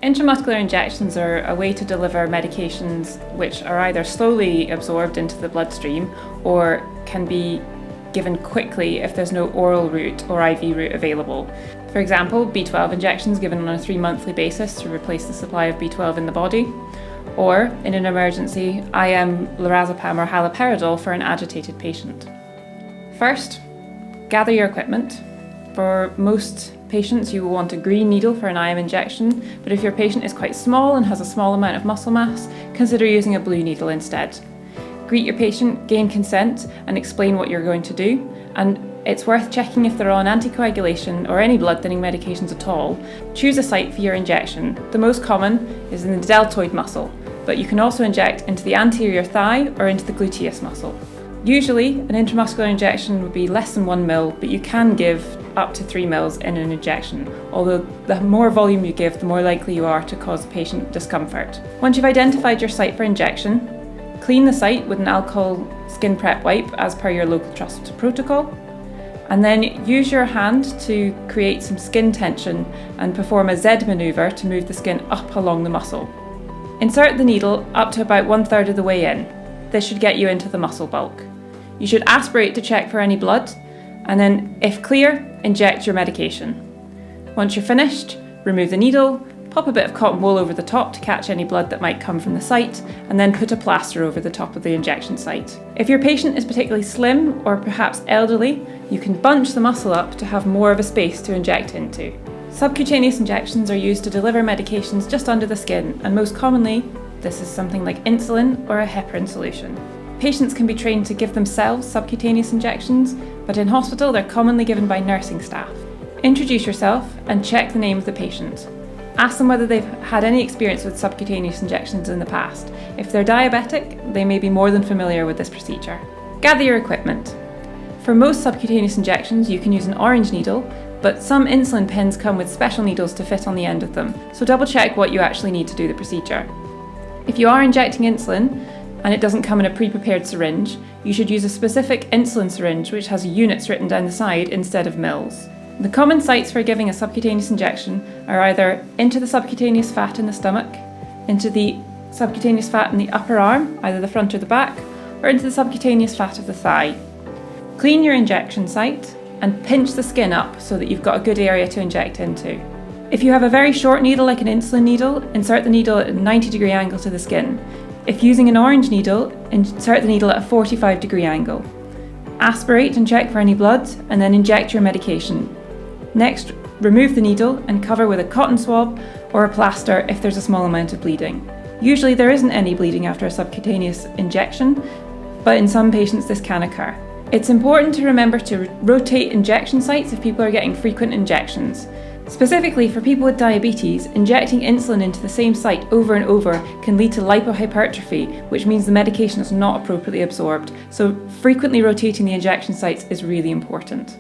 Intramuscular injections are a way to deliver medications which are either slowly absorbed into the bloodstream or can be given quickly if there's no oral route or IV route available. For example, B12 injections given on a 3-monthly basis to replace the supply of B12 in the body, or in an emergency, IM lorazepam or haloperidol for an agitated patient. First, gather your equipment. For most patients, you will want a green needle for an IM injection, but if your patient is quite small and has a small amount of muscle mass, consider using a blue needle instead. Greet your patient, gain consent, and explain what you're going to do. And it's worth checking if they're on anticoagulation or any blood thinning medications at all. Choose a site for your injection. The most common is in the deltoid muscle, but you can also inject into the anterior thigh or into the gluteus muscle. Usually, an intramuscular injection would be less than 1 ml, but you can give up to 3 ml in an injection, although the more volume you give, the more likely you are to cause the patient discomfort. Once you've identified your site for injection, clean the site with an alcohol skin prep wipe as per your local trust protocol, and then use your hand to create some skin tension and perform a Z manoeuvre to move the skin up along the muscle. Insert the needle up to about 1/3 of the way in. This should get you into the muscle bulk. You should aspirate to check for any blood, and then, if clear, inject your medication. Once you're finished, remove the needle, pop a bit of cotton wool over the top to catch any blood that might come from the site, and then put a plaster over the top of the injection site. If your patient is particularly slim or perhaps elderly, you can bunch the muscle up to have more of a space to inject into. Subcutaneous injections are used to deliver medications just under the skin, and most commonly, this is something like insulin or a heparin solution. Patients can be trained to give themselves subcutaneous injections, but in hospital they're commonly given by nursing staff. Introduce yourself and check the name of the patient. Ask them whether they've had any experience with subcutaneous injections in the past. If they're diabetic, they may be more than familiar with this procedure. Gather your equipment. For most subcutaneous injections, you can use an orange needle, but some insulin pens come with special needles to fit on the end of them, so double check what you actually need to do the procedure. If you are injecting insulin, and it doesn't come in a pre-prepared syringe, you should use a specific insulin syringe which has units written down the side instead of mils. The common sites for giving a subcutaneous injection are either into the subcutaneous fat in the stomach, into the subcutaneous fat in the upper arm, either the front or the back, or into the subcutaneous fat of the thigh. Clean your injection site and pinch the skin up so that you've got a good area to inject into. If you have a very short needle like an insulin needle, insert the needle at a 90-degree angle to the skin. If using an orange needle, insert the needle at a 45-degree angle. Aspirate and check for any blood, and then inject your medication. Next, remove the needle and cover with a cotton swab or a plaster if there's a small amount of bleeding. Usually there isn't any bleeding after a subcutaneous injection, but in some patients this can occur. It's important to remember to rotate injection sites if people are getting frequent injections. Specifically for people with diabetes, injecting insulin into the same site over and over can lead to lipohypertrophy, which means the medication is not appropriately absorbed, so frequently rotating the injection sites is really important.